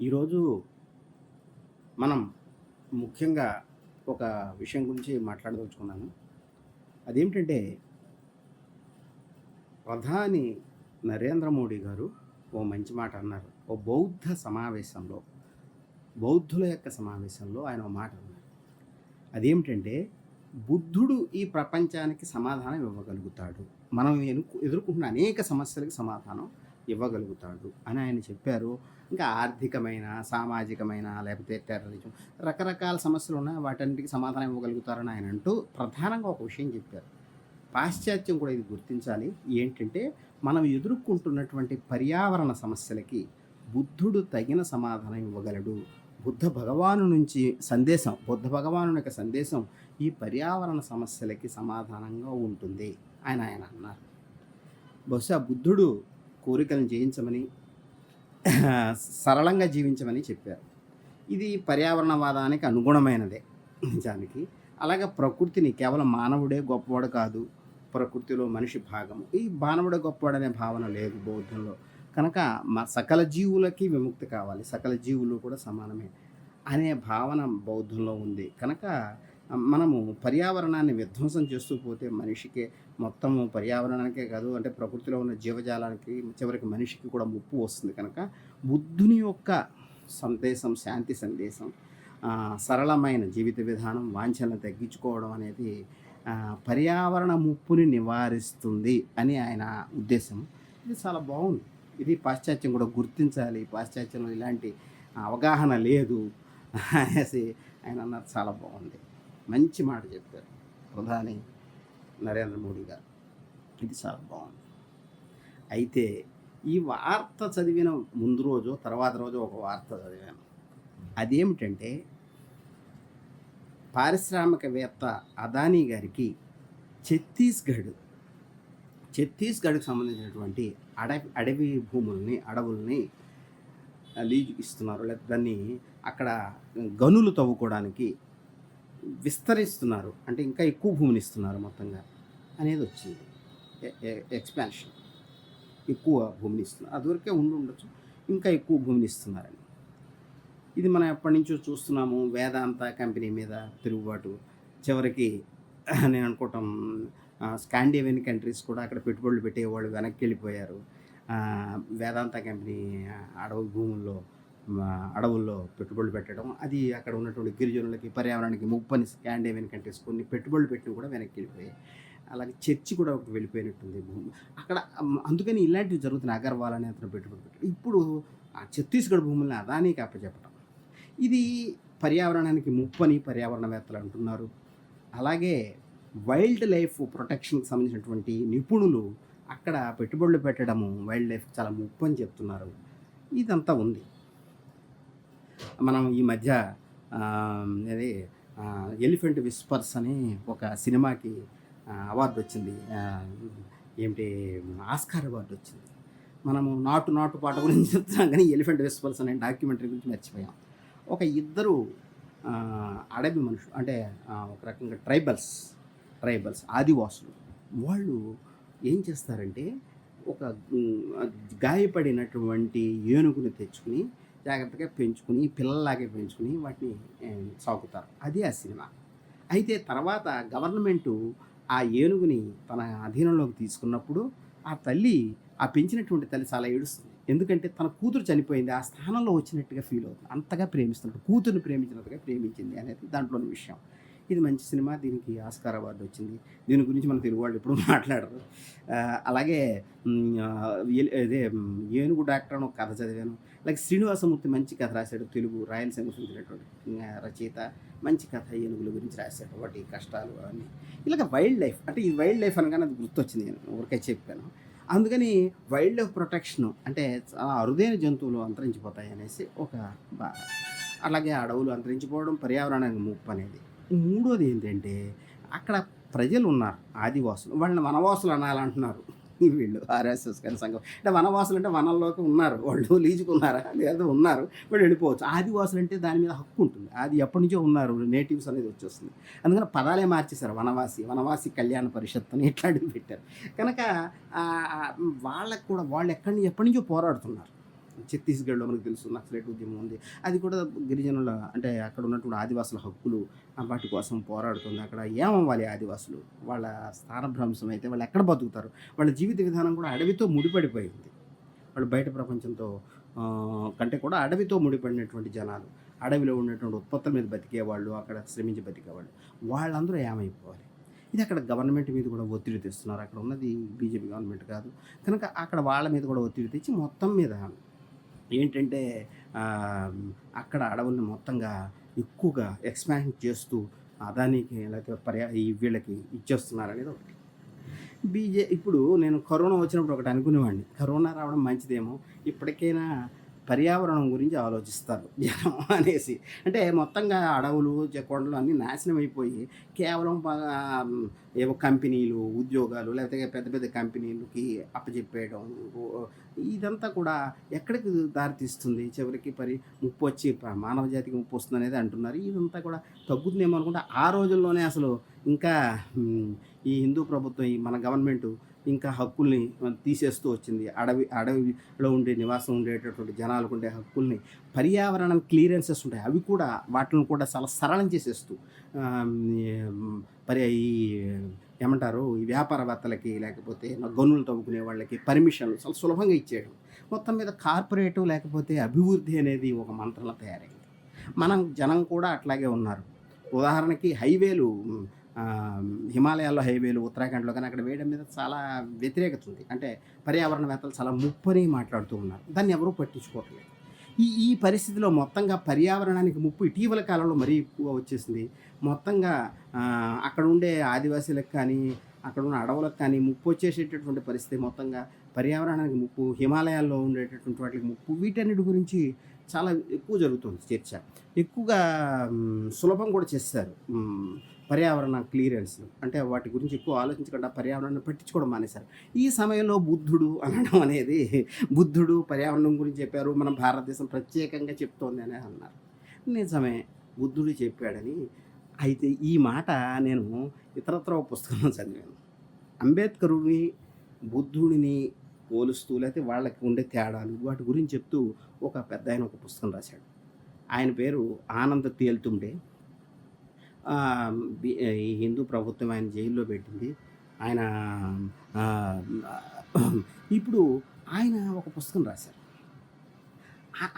ఈరోజు మనం ముఖ్యంగా ఒక విషయం గురించి మాట్లాడదలుచుకున్నాను. అదేమిటంటే, ప్రధాని నరేంద్ర మోడీ గారు ఓ మంచి మాట అన్నారు. ఓ బౌద్ధుల యొక్క సమావేశంలో ఆయన ఓ మాట అన్నారు. అదేమిటంటే, బుద్ధుడు ఈ ప్రపంచానికి సమాధానం ఇవ్వగలుగుతాడు. మనం ఎదుర్కొంటున్న అనేక సమస్యలకు సమాధానం ఇవ్వగలుగుతాడు అని ఆయన చెప్పారు. ఇంకా ఆర్థికమైన, సామాజికమైన, లేకపోతే టెర్రరిజం, రకరకాల సమస్యలు ఉన్నాయి. వాటన్నిటికి సమాధానం ఇవ్వగలుగుతారని ఆయన అంటూ ప్రధానంగా ఒక విషయం చెప్పారు. పాశ్చాత్యం కూడా ఇది గుర్తించాలి. ఏంటంటే, మనం ఎదుర్కొంటున్నటువంటి పర్యావరణ సమస్యలకి బుద్ధుడు తగిన సమాధానం ఇవ్వగలడు. బుద్ధ భగవానుని యొక్క సందేశం ఈ పర్యావరణ సమస్యలకి సమాధానంగా ఉంటుంది ఆయన అన్నారు. బహుశా బుద్ధుడు కోరికలను జయించమని, సరళంగా జీవించమని చెప్పారు. ఇది పర్యావరణవాదానికి అనుగుణమైనదే నిజానికి. అలాగే ప్రకృతిని కేవలం మానవుడే గొప్పవాడు కాదు, ప్రకృతిలో మనిషి భాగము. ఈ మానవుడే గొప్పవాడనే భావన లేదు బౌద్ధంలో. కనుక సకల జీవులకి విముక్తి కావాలి, సకల జీవులు కూడా సమానమే అనే భావన బౌద్ధంలో ఉంది. కనుక మనము పర్యావరణాన్ని విధ్వంసం చేస్తూ పోతే మనిషికి, మొత్తము పర్యావరణానికే కాదు, అంటే ప్రకృతిలో ఉన్న జీవజాలానికి, చివరికి మనిషికి కూడా ముప్పు వస్తుంది. కనుక బుద్ధుని యొక్క సందేశం, శాంతి సందేశం, సరళమైన జీవిత విధానం, వాంఛనను తగ్గించుకోవడం అనేది పర్యావరణ ముప్పుని నివారిస్తుంది అని ఆయన ఉద్దేశం. ఇది చాలా బాగుంది. ఇది పాశ్చాత్యం కూడా గుర్తించాలి. పాశ్చాత్యంలో ఇలాంటి అవగాహన లేదు అనేసి ఆయన అన్నారు. చాలా బాగుంది. మంచి మాట చెప్పారు ప్రధాని నరేంద్ర మోడీ గారు. ఇది చాలా బాగుంది. అయితే ఈ వార్త చదివిన ముందు రోజు, తర్వాత రోజు ఒక వార్త చదివాను. అదేమిటంటే, పారిశ్రామికవేత్త అదానీ గారికి ఛత్తీస్గఢ్కి సంబంధించినటువంటి అడవుల్ని లీజుకి ఇస్తున్నారు. లేదా దాన్ని అక్కడ గనులు తవ్వుకోవడానికి విస్తరిస్తున్నారు. అంటే ఇంకా ఎక్కువ భూమిని ఇస్తున్నారు మొత్తంగా అనేది వచ్చింది. ఎక్స్పాన్షన్, ఎక్కువ భూమిని ఇస్తున్నారు. అదివరకే ఉండొచ్చు, ఇంకా ఎక్కువ భూమిని ఇస్తున్నారని. ఇది మనం ఎప్పటి నుంచో చూస్తున్నాము. వేదాంత కంపెనీ మీద తిరుగుబాటు, చివరికి నేను అనుకోవటం స్కాండినేవియన్ కంట్రీస్ కూడా అక్కడ పెట్టుబడులు పెట్టేవాళ్ళు వెనక్కి వెళ్ళిపోయారు. వేదాంత కంపెనీ అడవుల్లో పెట్టుబడులు పెట్టడం, అది అక్కడ ఉన్నటువంటి గిరిజనులకి, పర్యావరణానికి ముప్పని స్కాండినేవియన్ కంట్రీస్ కొన్ని పెట్టుబడులు పెట్టిన కూడా వెనక్కి వెళ్ళిపోయాయి. అలాగే చర్చి కూడా ఒకటి వెళ్ళిపోయినట్టుంది భూమి అక్కడ. అందుకని ఇలాంటివి జరుగుతున్నాయి. అగర్వాల్ అనే అతను పెట్టుబడి పెట్టాడు. ఇప్పుడు ఆ ఛత్తీస్గఢ్ భూముల్ని అదానీకి అప్పచెప్పడం, ఇది పర్యావరణానికి ముప్పని పర్యావరణవేత్తలు అంటున్నారు. అలాగే వైల్డ్ లైఫ్ ప్రొటెక్షన్కి సంబంధించినటువంటి నిపుణులు అక్కడ పెట్టుబడులు పెట్టడము వైల్డ్ లైఫ్ చాలా ముప్పు అని చెప్తున్నారు. ఇదంతా ఉంది. మనం ఈ మధ్య అది ఎలిఫెంట్ విస్పర్స్ అని ఒక సినిమాకి అవార్డు వచ్చింది. ఏమిటి, ఆస్కార్ అవార్డు వచ్చింది. మనము నాటు పాట గురించి చెప్తున్నాం కానీ ఎలిఫెంట్ విస్పర్స్ అనే డాక్యుమెంటరీ గురించి మర్చిపోయాం. ఒక ఇద్దరు అడవి మనుషులు, అంటే ఒక రకంగా ట్రైబల్స్ ఆదివాసులు, వాళ్ళు ఏం చేస్తారంటే, ఒక గాయపడినటువంటి ఏనుగుని తెచ్చుకుని జాగ్రత్తగా పెంచుకుని, పిల్లల్లాగే పెంచుకుని వాటిని సాకుతారు. అది ఆ సినిమా. అయితే తర్వాత గవర్నమెంటు ఆ ఏనుగుని తన అధీనంలోకి తీసుకున్నప్పుడు ఆ పెంచినటువంటి తల్లి చాలా ఏడుస్తుంది. ఎందుకంటే తన కూతురు చనిపోయింది, ఆ స్థానంలో వచ్చినట్టుగా ఫీల్ అవుతుంది. అంతగా ప్రేమిస్తున్నట్టు, కూతుర్ని ప్రేమించినట్టుగా ప్రేమించింది అనేది దాంట్లోని విషయం. ఇది మంచి సినిమా. దీనికి ఆస్కార్ అవార్డు వచ్చింది. దీని గురించి మన తెలుగు వాళ్ళు ఎప్పుడు మాట్లాడరు. అలాగే అదే ఏనుగు డాక్టర్ అని ఒక కథ చదివాను. అలాగే శ్రీనివాసమూర్తి మంచి కథ రాశాడు. తెలుగు రాయలసీమ సంబంధించినటువంటి రచయిత, మంచి కథ ఏనుగుల గురించి రాశాడు. వాటి కష్టాలు అవన్నీ. ఇలాగ వైల్డ్ లైఫ్, అంటే ఈ వైల్డ్ లైఫ్ అనగానే అది గుర్తొచ్చింది. నేను ఊరికే చెప్పాను. అందుకని వైల్డ్ లైఫ్ ప్రొటెక్షన్ అంటే చాలా అరుదైన జంతువులు అంతరించిపోతాయి అనేసి ఒక బాధ. అలాగే అడవులు అంతరించిపోవడం, పర్యావరణానికి ముప్పు అనేది. మూడోది ఏంటంటే, అక్కడ ప్రజలు ఉన్నారు, ఆదివాసులు. వాళ్ళని వనవాసులు అనాలంటున్నారు వీళ్ళు ఆర్ఎస్ఎస్ గారి సంఘం. అంటే వనవాసులు అంటే వనంలోకి ఉన్నారు, వాళ్ళు లీజుకున్నారా లేదా ఉన్నారు, వాళ్ళు వెళ్ళిపోవచ్చు. ఆదివాసులు అంటే దాని మీద హక్కు ఉంటుంది. అది ఎప్పటి నుంచో ఉన్నారు, నేటివ్స్ అనేది వచ్చేస్తుంది. అందుకని పదాలే మార్చేశారు. వనవాసి కళ్యాణ పరిషత్ అని ఇట్లాంటివి పెట్టారు. కనుక వాళ్ళకు కూడా వాళ్ళు ఎప్పటి నుంచో పోరాడుతున్నారు. ఛత్తీస్గఢ్లో మనకు తెలుసు నక్సలైట్ ఉద్యమం ఉంది. అది కూడా గిరిజనుల అంటే అక్కడ ఉన్నటువంటి ఆదివాసుల హక్కులు వాటి కోసం పోరాడుతుంది. అక్కడ ఏమవ్వాలి ఆదివాసులు? వాళ్ళ స్థానభ్రంశం అయితే వాళ్ళు ఎక్కడ బతుకుతారు? వాళ్ళ జీవిత విధానం కూడా అడవితో ముడిపడిపోయింది. వాళ్ళు బయట ప్రపంచంతో కంటే కూడా అడవితో ముడిపడినటువంటి జనాలు. అడవిలో ఉన్నటువంటి ఉత్పత్తుల మీద బతికేవాళ్ళు, అక్కడ శ్రమించి బతికేవాళ్ళు. వాళ్ళందరూ ఏమైపోవాలి? ఇది అక్కడ గవర్నమెంట్ మీద కూడా ఒత్తిడి తెస్తున్నారు. అక్కడ ఉన్నది బీజేపీ గవర్నమెంట్ కాదు. కనుక అక్కడ వాళ్ళ మీద కూడా ఒత్తిడి తెచ్చి మొత్తం మీద ఏంటంటే అక్కడ అడవుల్ని మొత్తంగా ఎక్కువగా ఎక్స్పాండ్ చేస్తూ అదానికి లేకపోతే వీళ్ళకి ఇచ్చేస్తున్నారనేది ఒకటి. ఇప్పుడు నేను కరోనా వచ్చినప్పుడు ఒకటి అనుకునేవాడిని, కరోనా రావడం మంచిదేమో, ఇప్పటికైనా పర్యావరణం గురించి ఆలోచిస్తారు జనం అనేసి. అంటే మొత్తంగా అడవులు, కొండలు అన్నీ నాశనం అయిపోయి కేవలం ఏవో కంపెనీలు, ఉద్యోగాలు లేకపోతే పెద్ద పెద్ద కంపెనీలకి అప్పచెప్పేయడం, ఇదంతా కూడా ఎక్కడికి దారితీస్తుంది? చివరికి ముప్పు వచ్చి మానవ జాతికి ముప్పు వస్తుంది అనేది అంటున్నారు. ఇదంతా కూడా తగ్గుతుందేమో అనుకుంటే ఆ రోజుల్లోనే అసలు ఇంకా ఈ హిందూ ప్రభుత్వం, ఈ మన గవర్నమెంటు ఇంకా హక్కుల్ని తీసేస్తూ వచ్చింది. అడవిలో ఉండే నివాసం ఉండేటటువంటి జనాలకు ఉండే హక్కుల్ని, పర్యావరణం క్లియరెన్సెస్ ఉంటాయి, అవి కూడా వాటిని కూడా చాలా సరళం చేసేస్తూ ఈ ఏమంటారు, ఈ వ్యాపారవేత్తలకి లేకపోతే గనులు తవ్వుకునే వాళ్ళకి పర్మిషన్లు చాలా సులభంగా ఇచ్చేయడం. మొత్తం మీద కార్పొరేటివ్ లేకపోతే అభివృద్ధి అనేది ఒక మంత్రంలో తయారైంది. జనం కూడా అట్లాగే ఉన్నారు. ఉదాహరణకి హైవేలు, హిమాలయాల్లో హైవేలు, ఉత్తరాఖండ్లో కానీ అక్కడ వేయడం మీద చాలా వ్యతిరేకత ఉంది. అంటే పర్యావరణవేత్తలు చాలా ముప్పని మాట్లాడుతూ ఉన్నారు. దాన్ని ఎవరూ పట్టించుకోవట్లేదు. ఈ పరిస్థితిలో మొత్తంగా పర్యావరణానికి ముప్పు ఇటీవల కాలంలో మరీ ఎక్కువ వచ్చేసింది. మొత్తంగా అక్కడ ఉండే ఆదివాసీలకు కానీ అక్కడ ఉన్న అడవులకు కానీ ముప్పు వచ్చేసేటటువంటి పరిస్థితి, మొత్తంగా పర్యావరణానికి ముప్పు, హిమాలయాల్లో ఉండేటటువంటి వాటికి ముప్పు, వీటన్నిటి గురించి చాలా ఎక్కువ జరుగుతుంది చర్చ. ఎక్కువగా సులభం కూడా చేస్తారు పర్యావరణ క్లియరెన్స్. అంటే వాటి గురించి ఎక్కువ ఆలోచించకుండా పర్యావరణాన్ని పట్టించుకోవడం మానేశారు. ఈ సమయంలో బుద్ధుడు అనడం అనేది, బుద్ధుడు పర్యావరణం గురించి చెప్పారు, మన భారతదేశం ప్రత్యేకంగా చెప్తోంది అని అన్నారు. నిజమే, బుద్ధుడు చెప్పాడని. అయితే ఈ మాట నేను ఇతరత్ర పుస్తకంలో చదివాను. అంబేద్కరుని బుద్ధుడిని పోలుస్తూ లేకపోతే వాళ్ళకి ఉండే తేడాలు వాటి గురించి చెప్తూ ఒక పెద్ద ఆయన ఒక పుస్తకం రాశాడు. ఆయన పేరు ఆనంద్ తేల్తుండే. ఈ హిందూ ప్రభుత్వం ఆయన జైల్లో పెట్టింది. ఆయన ఇప్పుడు ఆయన ఒక పుస్తకం రాశారు.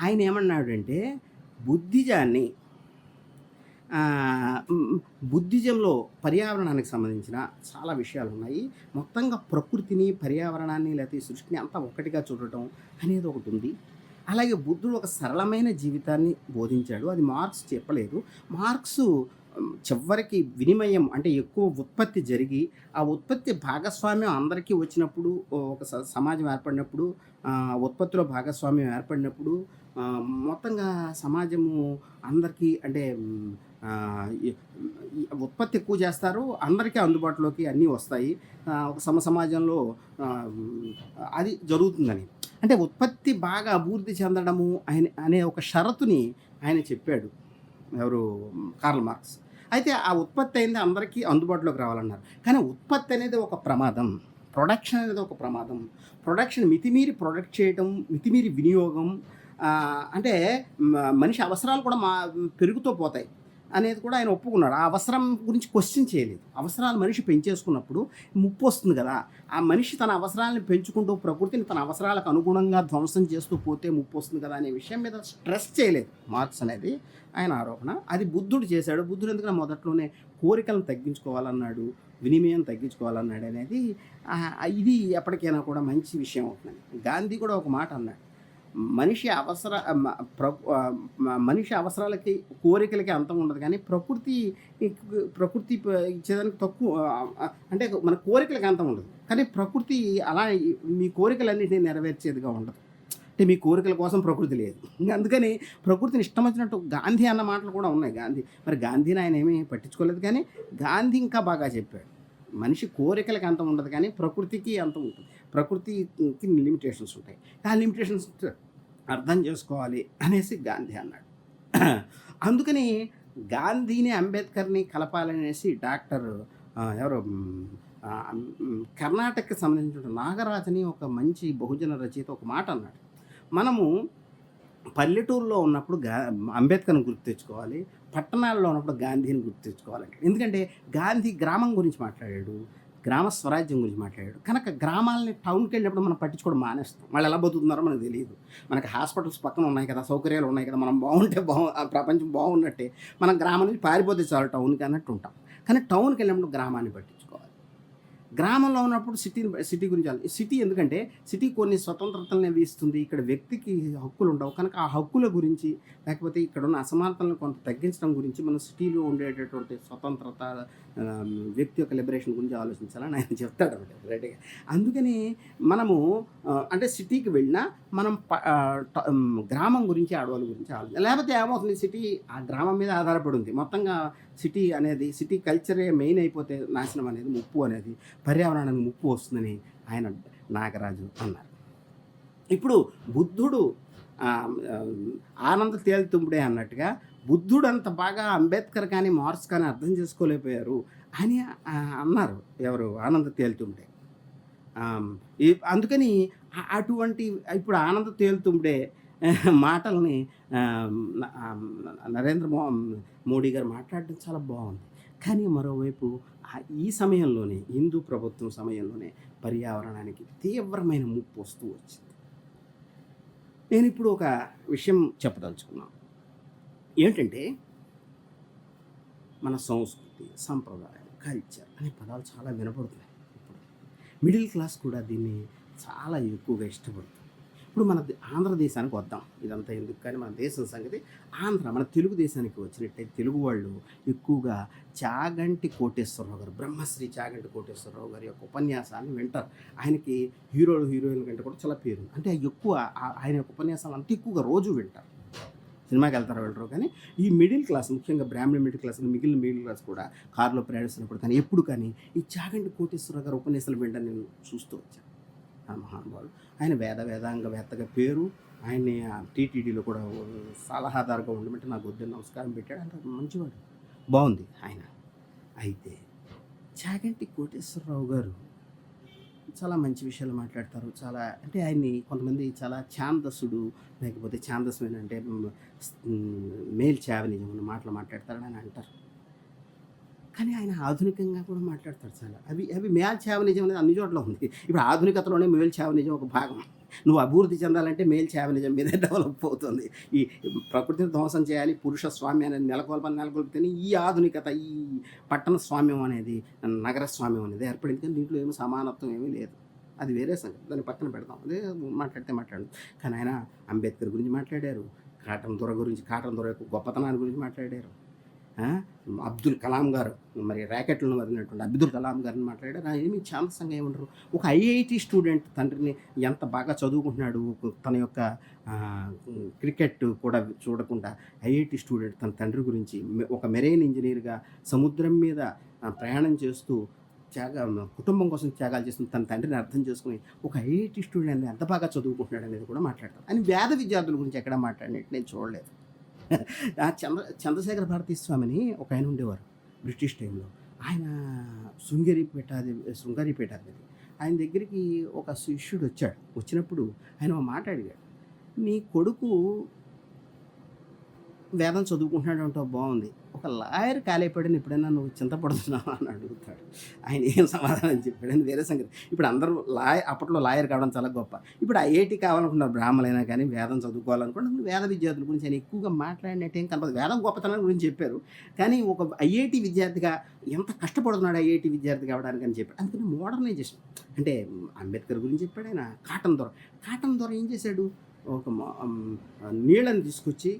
ఆయన ఏమన్నాడంటే బుద్ధిజంలో పర్యావరణానికి సంబంధించిన చాలా విషయాలు ఉన్నాయి. మొత్తంగా ప్రకృతిని, పర్యావరణాన్ని లేకపోతే సృష్టిని అంతా ఒక్కటిగా చూడటం అనేది ఒకటి ఉంది. అలాగే బుద్ధుడు ఒక సరళమైన జీవితాన్ని బోధించాడు. అది మార్క్స్ చెప్పలేదు. మార్క్సు చివరికి వినిమయం అంటే ఎక్కువ ఉత్పత్తి జరిగి ఆ ఉత్పత్తి భాగస్వామ్యం అందరికీ వచ్చినప్పుడు, ఒక సమాజం ఏర్పడినప్పుడు, ఉత్పత్తిలో భాగస్వామ్యం ఏర్పడినప్పుడు మొత్తంగా సమాజము అందరికీ అంటే ఉత్పత్తి ఎక్కువ చేస్తారు, అందరికీ అందుబాటులోకి అన్నీ వస్తాయి, ఒక సమాజంలో అది జరుగుతుందని. అంటే ఉత్పత్తి బాగా అభివృద్ధి చెందడము అనే ఒక షరతుని ఆయన చెప్పాడు, ఎవరు, కార్ల్ మార్క్స్. అయితే ఆ ఉత్పత్తి అయింది అందరికీ అందుబాటులోకి రావాలన్నారు. కానీ ఉత్పత్తి అనేది ఒక ప్రమాదం, ప్రొడక్షన్ అనేది ఒక ప్రమాదం. ప్రొడక్షన్ మితిమీరి ప్రొడక్ట్ చేయటం, మితిమీరి వినియోగం, అంటే మనిషి అవసరాలు కూడా పెరుగుతూ పోతాయి అనేది కూడా ఆయన ఒప్పుకున్నాడు. ఆ అవసరం గురించి క్వశ్చన్ చేయలేదు. అవసరాలు మనిషి పెంచేసుకున్నప్పుడు ముప్పు వస్తుంది కదా. ఆ మనిషి తన అవసరాలను పెంచుకుంటూ ప్రకృతిని తన అవసరాలకు అనుగుణంగా ధ్వంసం చేస్తూ పోతే ముప్పు వస్తుంది కదా అనే విషయం మీద స్ట్రెస్ చేయలేదు మార్క్స్ అనేది ఆయన ఆరోపణ. అది బుద్ధుడు చేశాడు. బుద్ధుడు ఎందుకంటే మొదట్లోనే కోరికలను తగ్గించుకోవాలన్నాడు, వినిమయం తగ్గించుకోవాలన్నాడు అనేది ఇది ఎప్పటికైనా కూడా మంచి విషయం అవుతుంది. గాంధీ కూడా ఒక మాట అన్నాడు, మనిషి అవసరాలకి కోరికలకి అంతం ఉండదు, కానీ ప్రకృతి ఇచ్చేదానికి తక్కువ, అంటే మన కోరికలకి అంతం ఉండదు, కానీ ప్రకృతి అలా మీ కోరికలన్నింటినీ నెరవేర్చేదిగా ఉండదు. అంటే మీ కోరికల కోసం ప్రకృతి లేదు. అందుకని ప్రకృతిని ఇష్టం వచ్చినట్టు గాంధీ అన్న మాటలు కూడా ఉన్నాయి. గాంధీని ఆయన ఏమీ పట్టించుకోలేదు, కానీ గాంధీ ఇంకా బాగా చెప్పాడు, మనిషి కోరికలకి అంతం ఉండదు కానీ ప్రకృతికి అంతం ఉంటుంది, ప్రకృతికి లిమిటేషన్స్ ఉంటాయి, ఆ లిమిటేషన్స్ అర్థం చేసుకోవాలి అనేసి గాంధీ అన్నాడు. అందుకని గాంధీని అంబేద్కర్ని కలపాలనేసి డాక్టర్ ఎవరో కర్ణాటకకి సంబంధించిన నాగరాజని ఒక మంచి బహుజన రచయిత ఒక మాట అన్నాడు. మనము పల్లెటూరులో ఉన్నప్పుడు అంబేద్కర్‌ని గుర్తు తెచ్చుకోవాలి. పట్టణాల్లో ఉన్నప్పుడు గాంధీని గుర్తు తెచ్చుకోవాలండి. ఎందుకంటే గాంధీ గ్రామం గురించి మాట్లాడాడు. గ్రామ స్వరాజ్యం గురించి మాట్లాడాడు. కనుక గ్రామాలని టౌన్‌కెళ్ళినప్పుడు మనం పట్టించుకోవడం మానేస్తాం. వాళ్ళు ఎలా బతుకుతున్నారో మనకు తెలీదు. మనకి హాస్పిటల్స్ పక్కన ఉన్నాయి కదా! సౌకర్యాలు ఉన్నాయి కదా! మనం బాగుంటే ఆ ప్రపంచం బాగున్నట్టే. మనం గ్రామం నుంచి పారిపోతే చాలు టౌన్‌కి అన్నట్టు ఉంటాం. కానీ టౌన్‌కెళ్ళినప్పుడు గ్రామాన్ని పట్టించుకోవాలి. గ్రామంలో ఉన్నప్పుడు సిటీ గురించి సిటీ ఎందుకంటే సిటీ కొన్ని స్వతంత్రతలను ఇస్తుంది. ఇక్కడ వ్యక్తికి హక్కులు ఉండవు. కనుక ఆ హక్కుల గురించి లేకపోతే ఇక్కడున్న అసమానతలను కొంత తగ్గించడం గురించి మనం సిటీలో ఉండేటటువంటి స్వతంత్రత, వ్యక్తి యొక్క లిబరేషన్ గురించి ఆలోచించాలని ఆయన చెప్తాడనమాట రైట్‌గా. అందుకని మనము అంటే సిటీకి వెళ్ళినా మనం గ్రామం గురించి, ఆడవాళ్ళ గురించి లేకపోతే ఏమవుతుంది సిటీ ఆ గ్రామం మీద ఆధారపడి ఉంది. మొత్తంగా సిటీ కల్చరే మెయిన్ అయిపోతే నాశనం అనేది, ముప్పు అనేది, పర్యావరణానికి ముప్పు వస్తుందని ఆయన నాగరాజు అన్నారు. ఇప్పుడు బుద్ధుడు ఆనంద తేలుతుంపుడే అన్నట్టుగా బుద్ధుడు అంత బాగా అంబేద్కర్ కానీ, మార్క్స్ కానీ అర్థం చేసుకోలేకపోయారు అని అన్నారు. ఎవరు? ఆనంద తేలుతుంపుడే. అందుకని అటువంటి ఇప్పుడు ఆనంద తేలుతుంపుడే మాటల్ని నరేంద్ర మోడీ గారు మాట్లాడడం చాలా బాగుంది. కానీ మరోవైపు ఈ సమయంలోనే హిందూ ప్రభుత్వం సమయంలోనే పర్యావరణానికి తీవ్రమైన ముప్పు వస్తూ వచ్చింది. నేను ఇప్పుడు ఒక విషయం చెప్పదలుచుకున్నాను. ఏంటంటే మన సంస్కృతి, సంప్రదాయం, కల్చర్ అనే పదాలు చాలా వినపడుతున్నాయి. ఇప్పుడు మిడిల్ క్లాస్ కూడా దీన్ని చాలా ఎక్కువగా ఇష్టపడుతుంది. ఇప్పుడు మన ఆంధ్రదేశానికి వద్దాం. ఇదంతా ఎందుకు కానీ మన దేశం సంగతి మన తెలుగుదేశానికి వచ్చినట్టే తెలుగు వాళ్ళు ఎక్కువగా చాగంటి కోటేశ్వరరావు గారు, బ్రహ్మశ్రీ చాగంటి కోటేశ్వరరావు గారి యొక్క ఉపన్యాసాన్ని వింటారు. ఆయనకి హీరోయిన్ల కంటే కూడా చాలా పేరు. అంటే ఎక్కువ ఆయన యొక్క ఉపన్యాసాలు అంత ఎక్కువగా రోజు వింటారు. సినిమాకి వెళ్తారో వెళ్ళరు కానీ ఈ మిడిల్ క్లాస్, ముఖ్యంగా బ్రాహ్మణ మిడిల్ క్లాస్, మిగిలిన మిడిల్ క్లాస్ కూడా కారులో ప్రయాణిస్తున్నప్పుడు కానీ ఎప్పుడు కానీ ఈ చాగంటి కోటేశ్వరరావు గారు ఉపన్యాసాలు వినడం నేను చూస్తూ వచ్చాను. ఆ మహానుభావుడు ఆయన వేదాంగవేత్తగా పేరు. ఆయన్ని టీటీడీలో కూడా సలహాదారుగా ఉండమంటే నాకు వద్దని నమస్కారం పెట్టాడు. అంటే మంచివాడు, బాగుంది ఆయన. అయితే చాగంటి కోటేశ్వరరావు గారు చాలా మంచి విషయాలు మాట్లాడతారు. చాలా అంటే ఆయన్ని కొంతమంది చాలా ఛాందసుడు, లేకపోతే ఛాందస్మైన అంటే మేల్ చావనిజం అన్న మాటలు మాట్లాడతారని ఆయన అంటారు. కానీ ఆయన ఆధునికంగా కూడా మాట్లాడతాడు చాలా. అవి మేల్ చావనిజం అనేది అన్ని చోట్ల ఉంది. ఇప్పుడు ఆధునికతలోనే మేల్ చావనిజం ఒక భాగం. నువ్వు అభివృద్ధి చెందాలంటే మేల్ చావనిజం మీద డెవలప్ అవుతుంది. ఈ ప్రకృతిని ధ్వంసం చేయాలి, పురుష స్వామ్యం అనేది నెలకొల్పితేనే ఈ ఆధునికత, ఈ పట్టణ స్వామ్యం అనేది, నగర స్వామ్యం అనేది ఏర్పడింది. కానీ దీంట్లో ఏమో సమానత్వం ఏమీ లేదు. అది వేరే సంగతి, దాన్ని పక్కన పెడతాం. అదే మాట్లాడు. కానీ ఆయన అంబేద్కర్ గురించి మాట్లాడారు, కాటన్ దొర యొక్క గొప్పతనాన్ని గురించి మాట్లాడారు. అబ్దుల్ కలాం గారు, మరి ర్యాకెట్లను వదిలినటువంటి అబ్దుల్ కలాం గారిని మాట్లాడారు. ఏమి ఛాందసంగా ఏమంటారు, ఒక ఐఐటి స్టూడెంట్ తండ్రిని ఎంత బాగా చదువుకుంటున్నాడు, తన యొక్క క్రికెట్ కూడా చూడకుండా ఐఐటి స్టూడెంట్ తన తండ్రి గురించి, ఒక మెరైన్ ఇంజనీర్గా సముద్రం మీద ప్రయాణం చేస్తూ కుటుంబం కోసం త్యాగాలు చేస్తున్న తన తండ్రిని అర్థం చేసుకుని ఒక ఐఐటి స్టూడెంట్ ఎంత బాగా చదువుకుంటున్నాడు అనేది కూడా మాట్లాడతారు. అని వేద విద్యార్థుల గురించి ఎక్కడా మాట్లాడినట్టు నేను చూడలేదు. చంద్రశేఖర భారతీ స్వామిని ఒక ఆయన ఉండేవారు బ్రిటిష్ టైంలో. ఆయన శృంగారీపేటాధిపతి. ఆయన దగ్గరికి ఒక శిష్యుడు వచ్చాడు. వచ్చినప్పుడు ఆయన ఒక మాట అడిగాడు, నీ కొడుకు వేదం చదువుకుంటున్నాడు అంటావు, బాగుంది. ఒక లాయర్ కాలేపాడని ఎప్పుడైనా నువ్వు చింతపడుతున్నావా అని అడుగుతాడు. ఆయన ఏం సమాధానం చెప్పాడని వేరే సంగతి. ఇప్పుడు అందరూ అప్పట్లో లాయర్ కావడం చాలా గొప్ప. ఇప్పుడు ఐఐటి కావాలనుకున్నారు బ్రాహ్మణులైనా కానీ, వేదం చదువుకోవాలనుకుంటే వేద విద్యార్థుల గురించి ఆయన ఎక్కువగా మాట్లాడినట్టు ఏం కనపడదు. వేదం గొప్పతనం గురించి చెప్పారు, కానీ ఒక ఐఐటి విద్యార్థిగా ఎంత కష్టపడుతున్నాడు ఐఐటి విద్యార్థి కావడానికి అని చెప్పాడు. అందుకని మోడర్నైజేషన్ అంటే అంబేద్కర్ గురించి చెప్పాడు ఆయన. కాటన్ దొర ఏం చేశాడు, ఒక నీళ్ళని తీసుకొచ్చి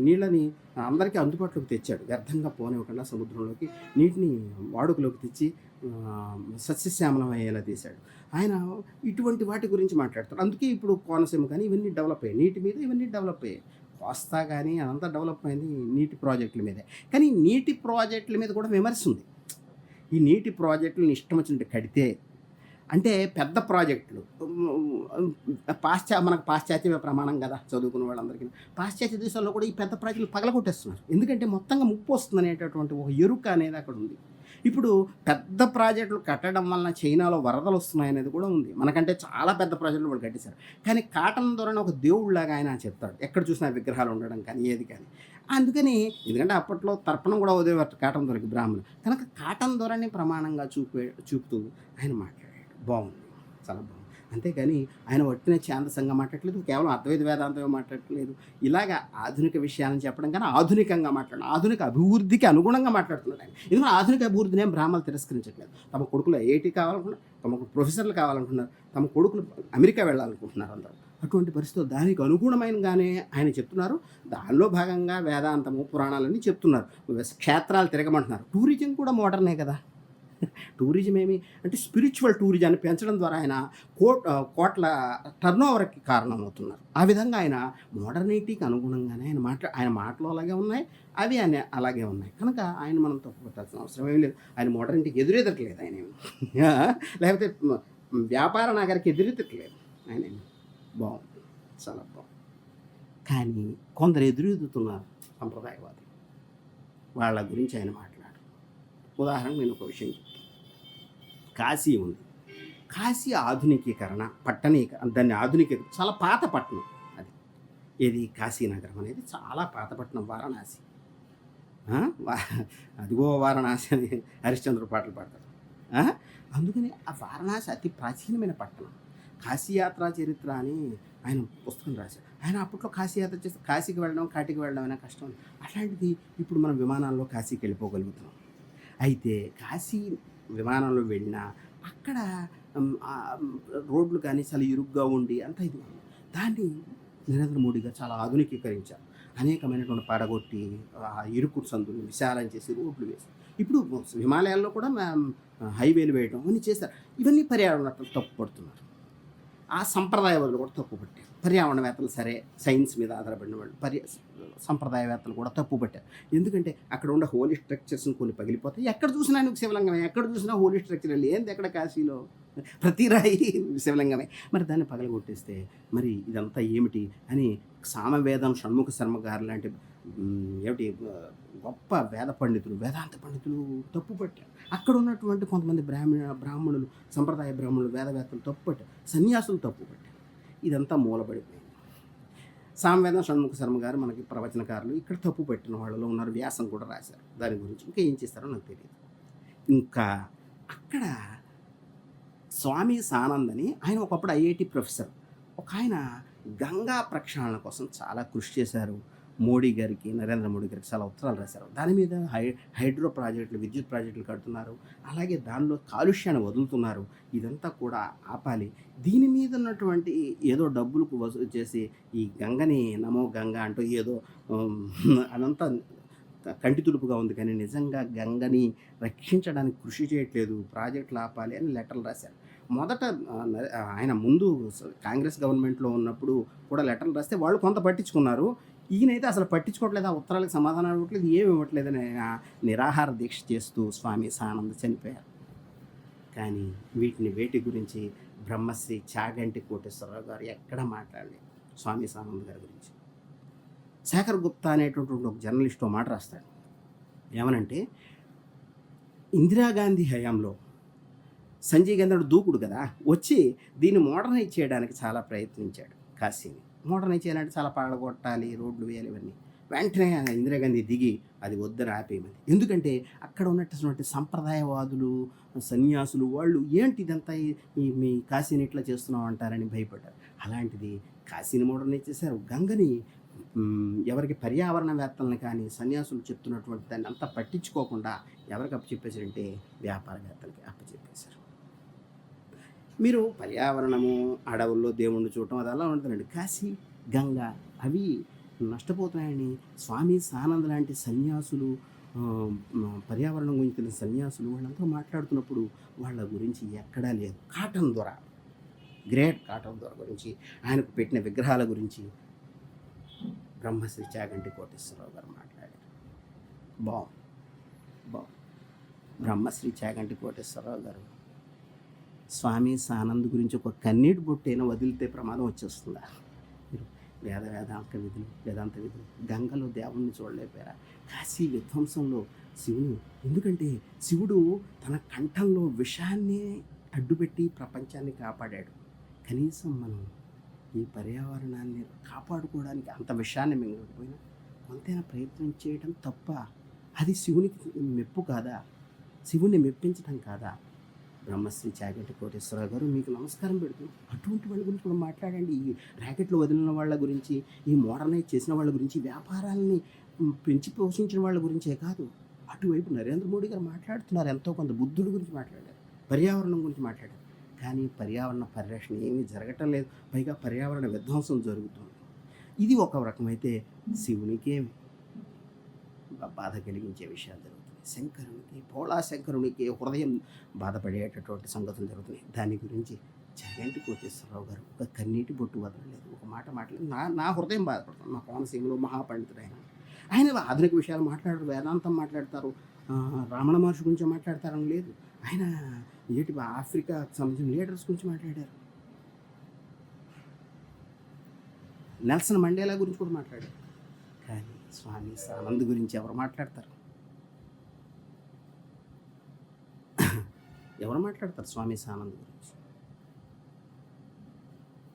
నీళ్ళని అందరికీ అందుబాటులోకి తెచ్చాడు. వ్యర్థంగా పోనివ్వకుండా సముద్రంలోకి నీటిని వాడుకలోకి తెచ్చి సస్యశ్యామలం అయ్యేలా తీశాడు. ఆయన ఇటువంటి వాటి గురించి మాట్లాడతాడు. అందుకే ఇప్పుడు కోనసీమ కానీ ఇవన్నీ డెవలప్ అయ్యాయి, నీటి మీద ఇవన్నీ డెవలప్ అయ్యాయి. కోస్తా కానీ అదంతా డెవలప్ అయింది నీటి ప్రాజెక్టుల మీదే. కానీ నీటి ప్రాజెక్టుల మీద కూడా విమర్శ ఉంది. ఈ నీటి ప్రాజెక్టులను ఇష్టం వచ్చినట్టు కడితే అంటే పెద్ద ప్రాజెక్టులు మనకు పాశ్చాత్య ప్రమాణం కదా చదువుకున్న వాళ్ళందరికీ. పాశ్చాత్య దేశాల్లో కూడా ఈ పెద్ద ప్రాజెక్టులు పగలగొట్టేస్తున్నారు. ఎందుకంటే మొత్తంగా ముప్పు వస్తుంది అనేటటువంటి ఒక ఎరుక అనేది అక్కడ ఉంది. ఇప్పుడు పెద్ద ప్రాజెక్టులు కట్టడం వలన చైనాలో వరదలు వస్తున్నాయనేది కూడా ఉంది. మనకంటే చాలా పెద్ద ప్రాజెక్టులు వాళ్ళు కట్టేశారు. కానీ కాటన్ దొరని ఒక దేవుడిలాగా ఆయన చెప్తాడు. ఎక్కడ చూసినా విగ్రహాలు ఉండడం కానీ, ఏది కానీ. అందుకని ఎందుకంటే అప్పట్లో తర్పణం కూడా వదిలేవారు కాటన్ దొరకి బ్రాహ్మణులు. కనుక కాటన్ దొరని ప్రమాణంగా చూపుతూ ఆయన మాట్లాడాడు. బాగుంది. చాలా బాగుంది. అంతేగాని ఆయన వట్టిన ఛాందసంగా మాట్లాడట్లేదు. కేవలం అద్వైత వేదాంతమే మాట్లాడట్లేదు. ఇలాగ ఆధునిక విషయాలను చెప్పడం కానీ ఆధునికంగా మాట్లాడడం. ఆధునిక అభివృద్ధికి అనుగుణంగా మాట్లాడుతున్నాడు ఆయన. ఎందుకంటే ఆధునిక అభివృద్ధిని ఏం బ్రాహ్మణులు తిరస్కరించట్లేదు. తమ కొడుకులు ఐఐటీ కావాలనుకున్నారు, తమ ప్రొఫెసర్లు కావాలనుకుంటున్నారు, తమ కొడుకులు అమెరికా వెళ్ళాలనుకుంటున్నారు అందరూ. అటువంటి పరిస్థితులు దానికి అనుగుణమైనగానే ఆయన చెప్తున్నారు. దానిలో భాగంగా వేదాంతము, పురాణాలన్నీ చెప్తున్నారు. క్షేత్రాలు తిరగమంటున్నారు. టూరిజం కూడా మోడర్నే కదా. టూరిజం ఏమి అంటే స్పిరిచువల్ టూరిజాన్ని పెంచడం ద్వారా ఆయన కోట్ల టర్నోవర్కి కారణమవుతున్నారు. ఆ విధంగా ఆయన మోడర్నిటీకి అనుగుణంగానే ఆయన మాటలు అలాగే ఉన్నాయి, అవి ఆయన అలాగే ఉన్నాయి. కనుక ఆయన మనం తప్పు పెట్టాల్సిన అవసరం ఏమీ లేదు. ఆయన మోడర్నిటీకి ఎదురెదట్లేదు ఆయన ఏమి. లేకపోతే వ్యాపార నగరికి ఎదురెదట్లేదు ఆయన ఏమి. బాగుంది, చాలా బాగుంది. కానీ కొందరు ఎదురెదుతున్నారు సంప్రదాయవాది. వాళ్ళ గురించి ఆయన మాట్లాడారు. ఉదాహరణకు నేను ఒక విషయం చెప్తాను. కాశీ ఉంది. కాశీ ఆధునికీకరణ, దాన్ని చాలా పాత పట్టణం అది. ఏది కాశీనగరం అనేది చాలా పాత పట్టణం. వారణాసి, అదిగో వారణాసి అని హరిశ్చంద్ర పాటలు పాడతారు. అందుకని ఆ వారణాసి అతి ప్రాచీనమైన పట్టణం. కాశీయాత్రా చరిత్ర అని ఆయన పుస్తకం రాశారు. ఆయన అప్పట్లో కాశీయాత్ర చేస్తే కాశీకి వెళ్ళడం, కాటికి వెళ్ళడం అయినా కష్టం. అట్లాంటిది ఇప్పుడు మనం విమానాల్లో కాశీకి వెళ్ళిపోగలుగుతున్నాం. అయితే కాశీ విమానంలో వెళ్ళినా అక్కడ రోడ్లు కానీ చాలా ఇరుగ్గా ఉండి అంత ఇది దాన్ని నరేంద్ర మోడీ గారు చాలా ఆధునికీకరించారు. అనేకమైనటువంటి పడగొట్టి ఇరుకు సందులు విశాలం చేసి రోడ్లు వేసి ఇప్పుడు హిమాలయాల్లో కూడా హైవేలు వేయడం అన్నీ చేస్తారు. ఇవన్నీ పర్యావరణాలు తప్పుపడుతున్నారు. ఆ సంప్రదాయవాదులు కూడా తప్పుపట్టారు. పర్యావరణవేత్తలు సరే, సైన్స్ మీద ఆధారపడిన వాళ్ళు సంప్రదాయవేత్తలు కూడా తప్పుపట్టారు. ఎందుకంటే అక్కడ ఉన్న హోలీ స్ట్రక్చర్స్ని కొన్ని పగిలిపోతాయి. ఎక్కడ చూసినా నువ్వు శివలింగమే, ఎక్కడ చూసినా హోలీ స్ట్రక్చర్ ఏంది ఎక్కడ కాశీలో ప్రతి రాయి శివలింగమే. మరి దాన్ని పగలగొట్టేస్తే మరి ఇదంతా ఏమిటి అని సామవేదం షణ్ముఖ శర్మ గారు లాంటి ఏమిటి గొప్ప వేదాంత పండితులు తప్పుపట్టారు. అక్కడ ఉన్నటువంటి కొంతమంది బ్రాహ్మణులు, సంప్రదాయ బ్రాహ్మణులు, వేదవేత్తలు తప్పుపట్టారు. సన్యాసులు తప్పుపట్టారు. ఇదంతా మూలబడిపోయింది. సామవేదం షణ్ముఖ శర్మ గారు మనకి ప్రవచనకారులు ఇక్కడ తప్పు పెట్టిన వాళ్ళలో ఉన్నారు. వ్యాసం కూడా రాశారు దాని గురించి. ఇంకా ఏం చేస్తారో నాకు తెలియదు. ఇంకా అక్కడ స్వామి సానంద్ అని ఆయన ఒకప్పుడు ఐఐటి ప్రొఫెసర్. ఒక ఆయన గంగా ప్రక్షాళన కోసం చాలా కృషి చేశారు. మోడీ గారికి, నరేంద్ర మోడీ గారికి చాలా ఉత్తరాలు రాశారు. దాని మీద హైడ్రో ప్రాజెక్టులు, విద్యుత్ ప్రాజెక్టులు కడుతున్నారు. అలాగే దానిలో కాలుష్యాన్ని వదులుతున్నారు. ఇదంతా కూడా ఆపాలి. దీని మీద ఉన్నటువంటి ఏదో డబ్బులకు వసూలు చేసి ఈ గంగని నమో గంగా అంటూ ఏదో అదంతా కంటి తుడుపుగా ఉంది. కానీ నిజంగా గంగని రక్షించడానికి కృషి చేయట్లేదు. ప్రాజెక్టులు ఆపాలి అని లెటర్లు రాశారు. మొదట ఆయన ముందు కాంగ్రెస్ గవర్నమెంట్లో ఉన్నప్పుడు కూడా లెటర్లు రాస్తే వాళ్ళు కొంత పట్టించుకున్నారు. ఈయనైతే అసలు పట్టించుకోవట్లేదు. ఆ ఉత్తరాలకు సమాధానం ఇవ్వట్లేదు, ఏమి ఇవ్వట్లేదని నిరాహార దీక్ష చేస్తూ స్వామి సానంద్ చనిపోయారు. కానీ వేటి గురించి బ్రహ్మశ్రీ చాగంటి కోటేశ్వరరావు గారు ఎక్కడ మాట్లాడలేదు స్వామి సానంద్ గారి గురించి. శేఖర్ గుప్తా అనేటువంటి ఒక జర్నలిస్ట్ మాట రాస్తాడు. ఏమనంటే, ఇందిరాగాంధీ హయాంలో సంజయ్ గాంధీ దూకుడు కదా వచ్చి దీన్ని మోడర్నైజ్ చేయడానికి చాలా ప్రయత్నించాడు. కాశీని మోడర్నైజ్ చేయాలంటే చాలా పడగొట్టాలి, రోడ్లు వేయాలి, ఇవన్నీ. వెంటనే ఇందిరాగాంధీ దిగి అది వద్దని ఆపేయమని. ఎందుకంటే అక్కడ ఉన్నటువంటి సంప్రదాయవాదులు, సన్యాసులు వాళ్ళు ఏంటి ఇదంతా మీ కాశీని ఇట్లా చేస్తున్నాం అంటారని భయపడ్డారు. అలాంటిది కాశీని మోడర్నైజ్ చేశారు. గంగని ఎవరికి పర్యావరణవేత్తలను కానీ సన్యాసులు చెప్తున్నటువంటి దాన్ని అంతా పట్టించుకోకుండా ఎవరికి అప్పచెప్పేశారంటే వ్యాపారవేత్తలకి అప్పచెప్పేశారు. మీరు పర్యావరణము, అడవుల్లో దేవుణ్ణి చూడటం అది అలా ఉంటుందండి. కాశీ, గంగా అవి నష్టపోతున్నాయని స్వామి సానంద్ లాంటి సన్యాసులు, పర్యావరణం గురించి తెలిసిన సన్యాసులు వాళ్ళంతా మాట్లాడుతున్నప్పుడు వాళ్ళ గురించి ఎక్కడా లేదు. కాటన్ దొర, గ్రేట్ కాటన్ దొర గురించి, ఆయనకు పెట్టిన విగ్రహాల గురించి బ్రహ్మశ్రీ చాగంటి కోటేశ్వరరావు గారు మాట్లాడారు. బ్రహ్మశ్రీ చాగంటి కోటేశ్వరరావు గారు స్వామి సానంద్ గురించి ఒక కన్నీటి బొట్టైనా వదిలితే ప్రమాదం వచ్చేస్తుందా? మీరు వేదాంత విధులు గంగలో దేవుణ్ణి చూడలేకపోయారా? కాశీ విధ్వంసంలో శివుని. ఎందుకంటే శివుడు తన కంఠంలో విషాన్ని అడ్డుపెట్టి ప్రపంచాన్ని కాపాడాడు. కనీసం మనం ఈ పర్యావరణాన్ని కాపాడుకోవడానికి అంత విషయాన్ని మింగకపోయినా కొంతైనా ప్రయత్నం చేయడం తప్ప? అది శివునికి మెప్పు కాదా? శివుణ్ణి మెప్పించడం కాదా? బ్రహ్మశ్రీ చాగంటి కోటేశ్వరరావు గారు మీకు నమస్కారం పెడుతున్నాం. అటువంటి వాళ్ళ గురించి కూడా మాట్లాడండి. ఈ ర్యాకెట్లు వదిలిన వాళ్ళ గురించి, ఈ మోడర్నైజ్ చేసిన వాళ్ళ గురించి, వ్యాపారాలని పెంచి పోషించిన వాళ్ళ గురించే కాదు, అటువైపు నరేంద్ర మోడీ గారు మాట్లాడుతున్నారు. ఎంతో కొంత బుద్ధుడి గురించి మాట్లాడారు, పర్యావరణం గురించి మాట్లాడారు. కానీ పర్యావరణ పరిరక్షణ ఏమీ జరగటం లేదు. పైగా పర్యావరణ విధ్వంసం జరుగుతుంది. ఇది ఒక రకమైతే శివునికి బాధ కలిగించే విషయాలు జరుగుతున్నాయి. శంకరునికి, భోళా శంకరునికి హృదయం బాధపడేటటువంటి సంగతులు జరుగుతున్నాయి. దాని గురించి చాగంటి కోటేశ్వరరావు గారు ఒక కన్నీటి బొట్టు వదలలేదు, ఒక మాట మాట్లాడలేదు. నా హృదయం బాధపడుతుంది. మా కోనసీమలో మహాపండితుడు ఆయన ఆధునిక విషయాలు మాట్లాడరు, వేదాంతం మాట్లాడతారు, రామణ మహర్షి గురించి మాట్లాడతారని లేదు. ఆయన ఆఫ్రికాకు సంబంధించిన లీడర్స్ గురించి మాట్లాడారు. నెల్సన్ మండేలా గురించి కూడా మాట్లాడారు. కానీ స్వామి సానంద్ గురించి ఎవరు మాట్లాడతారు? ఎవరు మాట్లాడతారు స్వామి సానంద్ గురించి?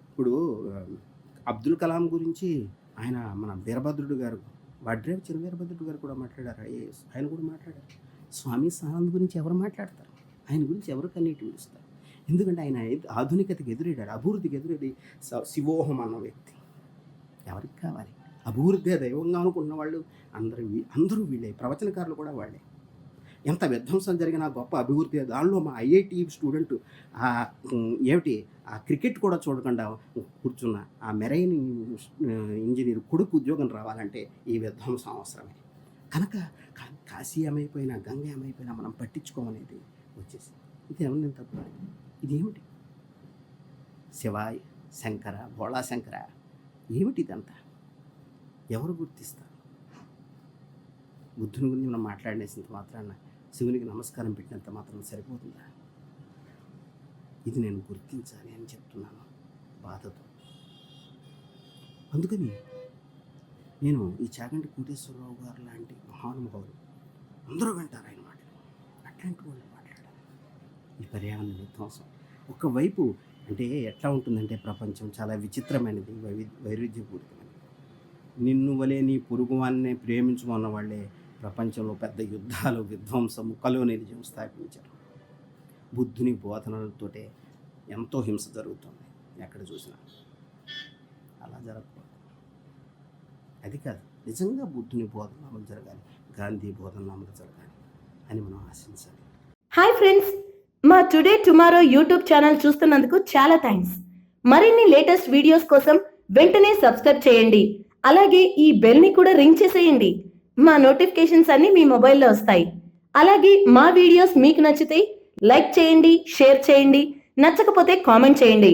ఇప్పుడు అబ్దుల్ కలాం గురించి ఆయన మన వీరభద్రుడు గారు, వడ్రేవి చిన్న వీరభద్రుడు గారు కూడా మాట్లాడారు. ఆయన కూడా మాట్లాడారు. స్వామి సానంద్ గురించి ఎవరు మాట్లాడతారు? ఆయన గురించి ఎవరు కన్నీటి విడుస్తారు? ఎందుకంటే ఆయన ఆధునికతకి ఎదురెడాడు, అభివృద్ధికి ఎదురెడి శివోహం అన్న వ్యక్తి. ఎవరికి కావాలి? అభివృద్ధి దైవంగా అనుకున్న వాళ్ళు అందరూ వీళ్ళే, ప్రవచనకారులు కూడా వాళ్ళే. ఎంత విధ్వంసం జరిగినా గొప్ప అభివృద్ధి. దానిలో మా ఐఐటి స్టూడెంట్ ఆ క్రికెట్ కూడా చూడకుండా కూర్చున్న ఆ మెరైన్ ఇంజనీర్ కొడుకు ఉద్యోగం రావాలంటే ఈ విధ్వంసం అవసరమే. కనుక కాశీ ఏమైపోయినా, గంగ ఏమైపోయినా మనం పట్టించుకోమనేది వచ్చేసి ఇది ఏమన్నా తప్పు? ఇదేమిటి? శివాయ్ శంకర, భోళా శంకర, ఏమిటి ఇదంతా? ఎవరు గుర్తిస్తారు? బుద్ధుని గురించి మనం మాట్లాడేసినంత మాత్రాన, శివునికి నమస్కారం పెట్టినంత మాత్రం సరిపోతుందా? ఇది నేను గుర్తించాలి అని చెప్తున్నాను బాధతో. అందుకని నేను ఈ చాగంటి కోటేశ్వరరావు గారు లాంటి మహానుభావులు అందరూ వింటారు ఆయన మాటలు. అట్లాంటి వాళ్ళు మాట్లాడాలి. ఈ పర్యావరణ విధ్వంసం ఒకవైపు అంటే ఎట్లా ఉంటుందంటే, ప్రపంచం చాలా విచిత్రమైనది, వైరుధ్యపూరితమైనది. నిన్ను వలే నీ పొరుగువాన్నే ప్రేమించుకున్న వాళ్ళే ప్రపంచంలో పెద్ద యుద్ధాలు, విధ్వంసము, కలోనిజం స్థాపించారు. బుద్ధుని బోధనలతోటే ఎంతో హింస జరుగుతుంది ఎక్కడ చూసినా. అలా జరగకూడదు. అది కాదు, నిజంగా బుద్ధుని బోధన అమలు జరగాలి, గాంధీ బోధన అమలు జరగాలి అని మనం ఆశించాలి. హాయ్ ఫ్రెండ్స్, మా టుడే టుమారో యూట్యూబ్ ఛానల్ చూస్తున్నందుకు చాలా థ్యాంక్స్. మరిన్ని లేటెస్ట్ వీడియోస్ కోసం వెంటనే సబ్స్క్రైబ్ చేయండి. అలాగే ఈ బెల్ ని కూడా రింగ్ చేసేయండి. మా నోటిఫికేషన్స్ అన్ని మీ మొబైల్లో వస్తాయి. అలాగే మా వీడియోస్ మీకు నచ్చితే లైక్ చేయండి, షేర్ చేయండి, నచ్చకపోతే కామెంట్ చేయండి.